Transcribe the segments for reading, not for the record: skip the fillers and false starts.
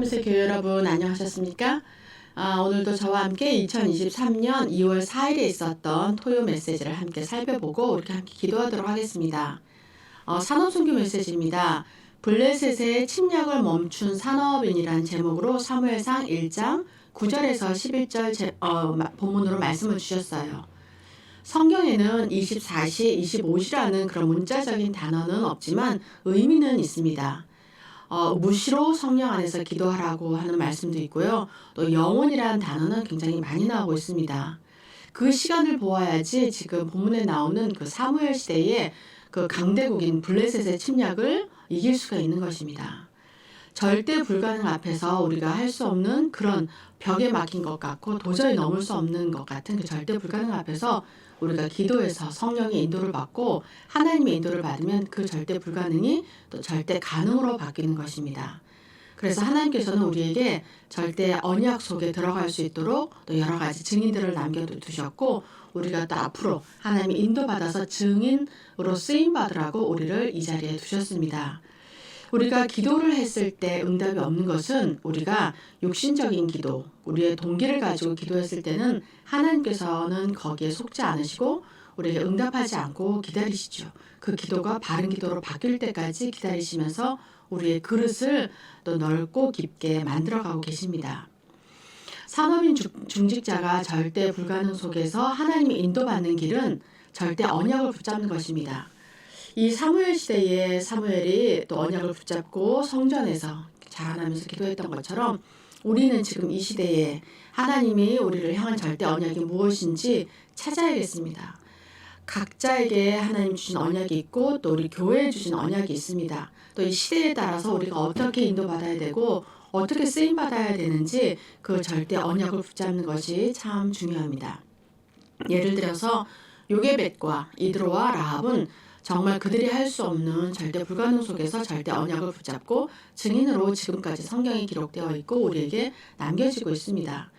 하나님의 교회 여러분 안녕하셨습니까? 오늘도 저와 함께 2023년 2월 4일에 있었던 토요 메시지를 함께 살펴보고 이렇게 함께 기도하도록 하겠습니다. 산업선교 메시지입니다. 블레셋의 침략을 멈춘 산업인이란 제목으로 사무엘상 1장 9절에서 11절 본문으로 말씀을 주셨어요. 성경에는 24시, 25시라는 그런 문자적인 단어는 없지만 의미는 있습니다. 무시로 성령 안에서 기도하라고 하는 말씀도 있고요. 또 영혼이라는 단어는 굉장히 많이 나오고 있습니다. 그 시간을 보아야지 지금 본문에 나오는 그 사무엘 시대의 그 강대국인 블레셋의 침략을 이길 수가 있는 것입니다. 절대 불가능 앞에서 우리가 할 수 없는 그런 벽에 막힌 것 같고 도저히 넘을 수 없는 것 같은 그 절대 불가능 앞에서 우리가 기도해서 성령의 인도를 받고 하나님의 인도를 받으면 그 절대 불가능이 또 절대 가능으로 바뀌는 것입니다. 그래서 하나님께서는 우리에게 절대 언약 속에 들어갈 수 있도록 또 여러 가지 증인들을 남겨두셨고 우리가 또 앞으로 하나님의 인도받아서 증인으로 쓰임받으라고 우리를 이 자리에 두셨습니다. 우리가 기도를 했을 때 응답이 없는 것은 우리가 육신적인 기도, 우리의 동기를 가지고 기도했을 때는 하나님께서는 거기에 속지 않으시고 우리에게 응답하지 않고 기다리시죠. 그 기도가 바른 기도로 바뀔 때까지 기다리시면서 우리의 그릇을 또 넓고 깊게 만들어가고 계십니다. 산업인 중직자가 절대 불가능 속에서 하나님의 인도받는 길은 절대 언약을 붙잡는 것입니다. 이 사무엘 시대에 사무엘이 또 언약을 붙잡고 성전에서 자라나면서 기도했던 것처럼 우리는 지금 이 시대에 하나님이 우리를 향한 절대 언약이 무엇인지 찾아야겠습니다. 각자에게 하나님 주신 언약이 있고 또 우리 교회에 주신 언약이 있습니다. 또 이 시대에 따라서 우리가 어떻게 인도받아야 되고 어떻게 쓰임받아야 되는지 그 절대 언약을 붙잡는 것이 참 중요합니다. 예를 들어서 요게벳과 이드로와 라합은 정말 그들이 할 수 없는 절대 불가능 속에서 절대 언약을 붙잡고 증인으로 지금까지 성경에 기록되어 있고 우리에게 남겨지고 있습니다.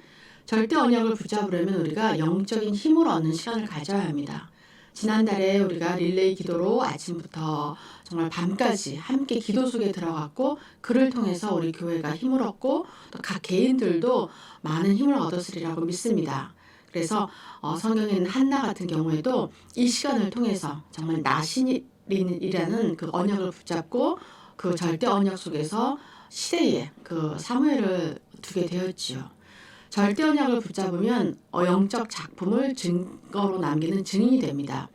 절대 언약을 붙잡으려면 우리가 영적인 힘을 얻는 시간을 가져야 합니다. 지난달에 우리가 릴레이 기도로 아침부터 정말 밤까지 함께 기도 속에 들어갔고 그를 통해서 우리 교회가 힘을 얻고 또 각 개인들도 많은 힘을 얻었으리라고 믿습니다. 그래서 성경에는 한나 같은 경우에도 이 시간을 통해서 정말 나신이라는 그 언약을 붙잡고 그 절대 언약 속에서 시대에 그 사무엘을 두게 되었지요. 절대 언약을 붙잡으면 영적 작품을 증거로 남기는 증인이 됩니다.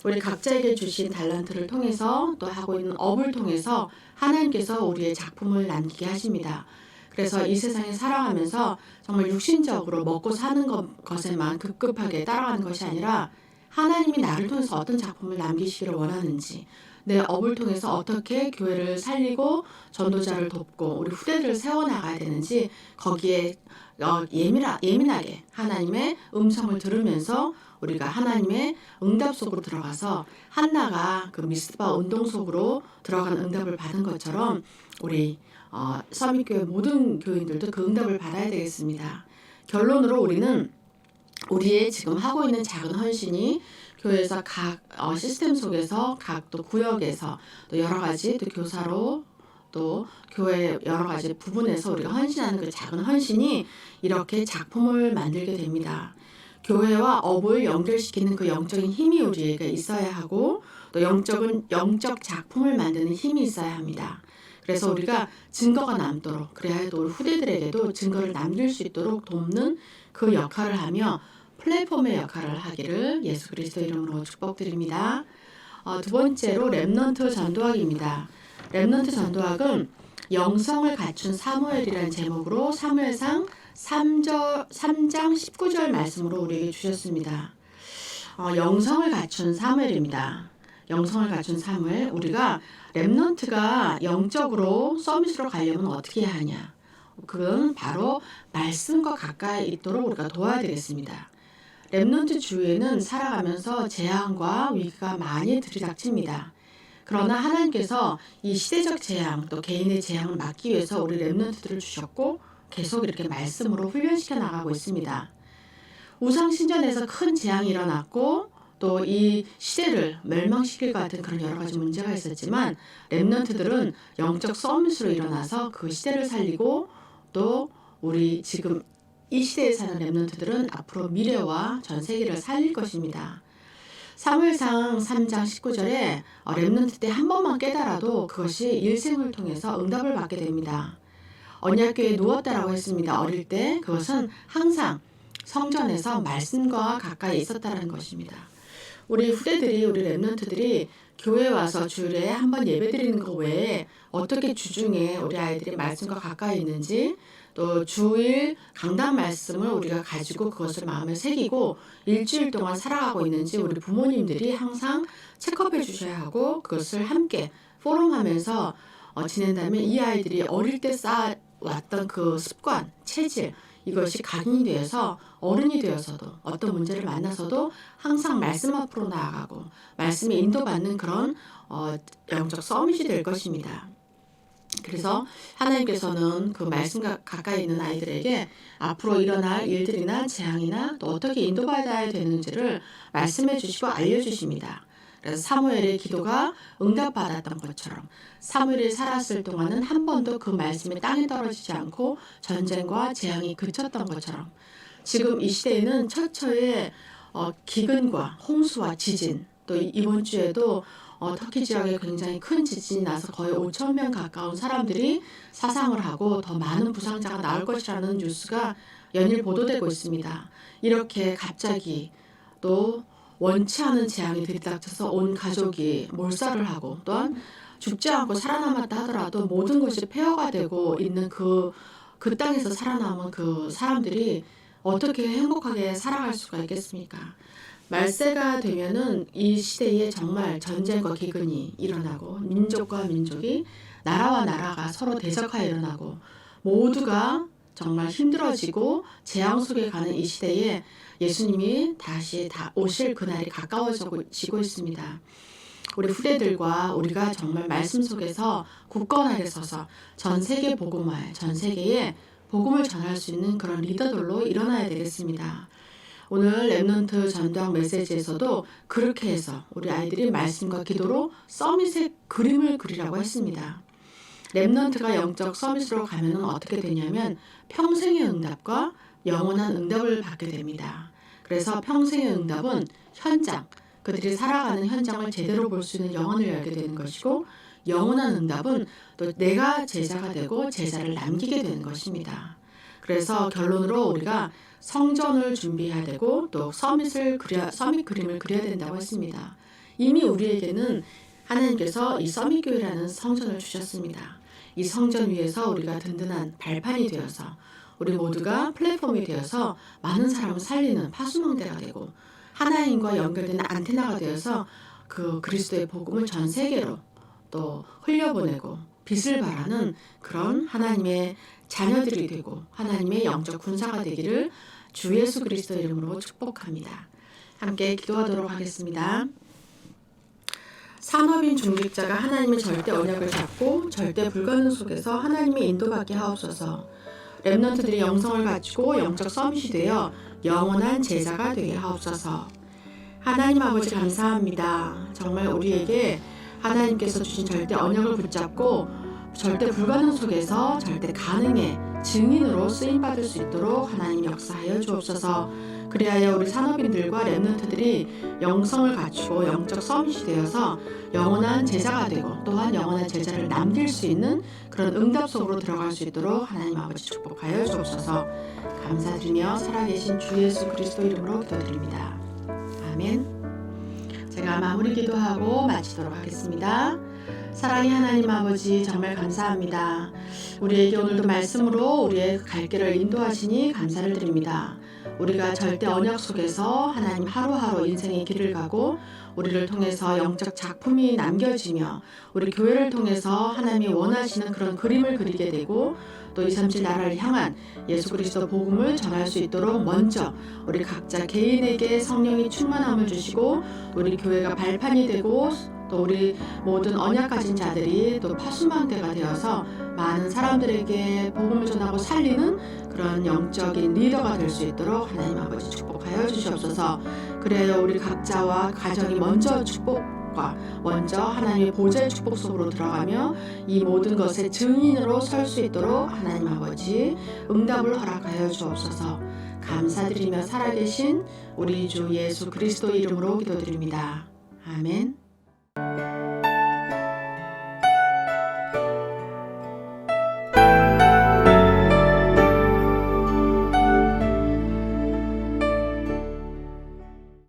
우리 각자에게 주신 달란트를 통해서 또 하고 있는 업을 통해서 하나님께서 우리의 작품을 남기게 하십니다. 그래서 이 세상에 살아가면서 정말 육신적으로 먹고 사는 것에만 급급하게 따라가는 것이 아니라 하나님이 나를 통해서 어떤 작품을 남기시기를 원하는지 내 업을 통해서 어떻게 교회를 살리고 전도자를 돕고 우리 후대들을 세워나가야 되는지 거기에 예민하게 하나님의 음성을 들으면서 우리가 하나님의 응답 속으로 들어가서 한나가 그 미스바 운동 속으로 들어간 응답을 받은 것처럼 우리 서밋교회 모든 교인들도 그 응답을 받아야 되겠습니다. 결론으로 우리는 우리의 지금 하고 있는 작은 헌신이 교회에서 각 시스템 속에서 각 또 구역에서 또 여러 가지 또 교사로 또 교회 여러 가지 부분에서 우리가 헌신하는 그 작은 헌신이 이렇게 작품을 만들게 됩니다. 교회와 업을 연결시키는 그 영적인 힘이 우리에게 있어야 하고 또 영적 작품을 만드는 힘이 있어야 합니다. 그래서 우리가 증거가 남도록 그래야 또 우리 후대들에게도 증거를 남길 수 있도록 돕는 그 역할을 하며 플랫폼의 역할을 하기를 예수 그리스도 이름으로 축복드립니다. 두 번째로 렘넌트 전도학입니다. 렘넌트 전도학은 영성을 갖춘 사무엘이라는 제목으로 사무엘상 3장 19절 말씀으로 우리에게 주셨습니다. 영성을 갖춘 사무엘입니다. 영성을 갖춘 사무엘, 우리가 렘넌트가 영적으로 서밋으로 가려면 어떻게 해야 하냐? 그건 바로 말씀과 가까이 있도록 우리가 도와야 되겠습니다. 렘넌트 주위에는 살아가면서 재앙과 위기가 많이 들이닥칩니다. 그러나 하나님께서 이 시대적 재앙 또 개인의 재앙을 막기 위해서 우리 렘넌트들을 주셨고 계속 이렇게 말씀으로 훈련시켜 나가고 있습니다. 우상신전에서 큰 재앙이 일어났고 또 이 시대를 멸망시킬 것 같은 그런 여러 가지 문제가 있었지만 렘넌트들은 영적 서밋으로 일어나서 그 시대를 살리고 또 우리 지금 이 시대에 사는 렘넌트들은 앞으로 미래와 전 세계를 살릴 것입니다. 사무엘상 3장 19절에 렘넌트 때 한 번만 깨달아도 그것이 일생을 통해서 응답을 받게 됩니다. 언약궤에 누웠다라고 했습니다. 어릴 때 그것은 항상 성전에서 말씀과 가까이 있었다는 것입니다. 우리 후대들이, 우리 렘넌트들이 교회에 와서 주일에 한 번 예배 드리는 것 외에 어떻게 주중에 우리 아이들이 말씀과 가까이 있는지, 또 주일 강단 말씀을 우리가 가지고 그것을 마음에 새기고 일주일 동안 살아가고 있는지 우리 부모님들이 항상 체크업해 주셔야 하고, 그것을 함께 포럼하면서 지낸다면 이 아이들이 어릴 때 쌓아왔던 그 습관, 체질, 이것이 각인이 되어서 어른이 되어서도 어떤 문제를 만나서도 항상 말씀 앞으로 나아가고 말씀에 인도받는 그런 영적 서밋이 될 것입니다. 그래서 하나님께서는 그 말씀과 가까이 있는 아이들에게 앞으로 일어날 일들이나 재앙이나 또 어떻게 인도받아야 되는지를 말씀해 주시고 알려주십니다. 그래서 사무엘의 기도가 응답받았던 것처럼 사무엘이 살았을 동안은 한 번도 그 말씀이 땅에 떨어지지 않고 전쟁과 재앙이 그쳤던 것처럼 지금 이 시대에는 처처의 기근과 홍수와 지진, 또 이번 주에도 터키 지역에 굉장히 큰 지진이 나서 거의 5천 명 가까운 사람들이 사상을 하고 더 많은 부상자가 나올 것이라는 뉴스가 연일 보도되고 있습니다. 이렇게 갑자기 또 원치 않은 재앙이 들이닥쳐서 온 가족이 몰살을 하고 또한 죽지 않고 살아남았다 하더라도 모든 것이 폐허가 되고 있는 그 땅에서 살아남은 그 사람들이 어떻게 행복하게 살아갈 수가 있겠습니까? 말세가 되면은 이 시대에 정말 전쟁과 기근이 일어나고 민족과 민족이, 나라와 나라가 서로 대적하여 일어나고 모두가 정말 힘들어지고 재앙 속에 가는 이 시대에 예수님이 다시 오실 그날이 가까워지고 있습니다. 우리 후대들과 우리가 정말 말씀 속에서 굳건하게 서서 전 세계 복음화에, 전 세계에 복음을 전할 수 있는 그런 리더들로 일어나야 되겠습니다. 오늘 렘넌트 전도학 메시지에서도 그렇게 해서 우리 아이들이 말씀과 기도로 서밋의 그림을 그리라고 했습니다. 렘넌트가 영적 서밋으로 가면 어떻게 되냐면 평생의 응답과 영원한 응답을 받게 됩니다. 그래서 평생의 응답은 현장, 그들이 살아가는 현장을 제대로 볼 수 있는 영혼을 열게 되는 것이고, 영원한 응답은 또 내가 제자가 되고 제자를 남기게 되는 것입니다. 그래서 결론으로 우리가 성전을 준비해야 되고 또 서밋 그림을 그려야 된다고 했습니다. 이미 우리에게는 하나님께서 이 서밋 교회라는 성전을 주셨습니다. 이 성전 위에서 우리가 든든한 발판이 되어서 우리 모두가 플랫폼이 되어서 많은 사람을 살리는 파수망대가 되고 하나님과 연결되는 안테나가 되어서 그 그리스도의 복음을 전 세계로 또 흘려보내고 빛을 발하는 그런 하나님의 자녀들이 되고 하나님의 영적 군사가 되기를 주 예수 그리스도 이름으로 축복합니다. 함께 기도하도록 하겠습니다. 산업인 중직자가 하나님의 절대 언약을 잡고 절대 불가능 속에서 하나님의 인도받게 하옵소서. 렘넌트들이 영성을 가지고 영적 서밋이 되어 영원한 제자가 되게 하옵소서. 하나님 아버지 감사합니다. 정말 우리에게 하나님께서 주신 절대 언약을 붙잡고 절대 불가능 속에서 절대 가능의 증인으로 쓰임받을 수 있도록 하나님 역사하여 주옵소서. 그리하여 우리 산업인들과 렘넌트들이 영성을 갖추고 영적 서밋이 되어서 영원한 제자가 되고 또한 영원한 제자를 남길 수 있는 그런 응답 속으로 들어갈 수 있도록 하나님 아버지 축복하여 주옵소서. 감사드리며 살아계신 주 예수 그리스도 이름으로 기도드립니다. 아멘. 제가 마무리 기도하고 마치도록 하겠습니다. 사랑의 하나님 아버지 정말 감사합니다. 우리에게 오늘도 말씀으로 우리의 갈 길을 인도하시니 감사를 드립니다. 우리가 절대 언약 속에서 하나님 하루하루 인생의 길을 가고 우리를 통해서 영적 작품이 남겨지며 우리 교회를 통해서 하나님이 원하시는 그런 그림을 그리게 되고 또 237 나라를 향한 예수 그리스도 복음을 전할 수 있도록 먼저 우리 각자 개인에게 성령이 충만함을 주시고 우리 교회가 발판이 되고 또 우리 모든 언약 가진 자들이 또 파수망대가 되어서 많은 사람들에게 복음을 전하고 살리는 그런 영적인 리더가 될 수 있도록 하나님 아버지 축복하여 주시옵소서. 그래요 우리 각자와 가정이 먼저 축복과 결과 먼저 하나님의 보좌의 축복 속으로 들어가며 이 모든 것의 증인으로 설 수 있도록 하나님 아버지 응답을 허락하여 주옵소서. 감사드리며 살아계신 우리 주 예수 그리스도 이름으로 기도드립니다. 아멘.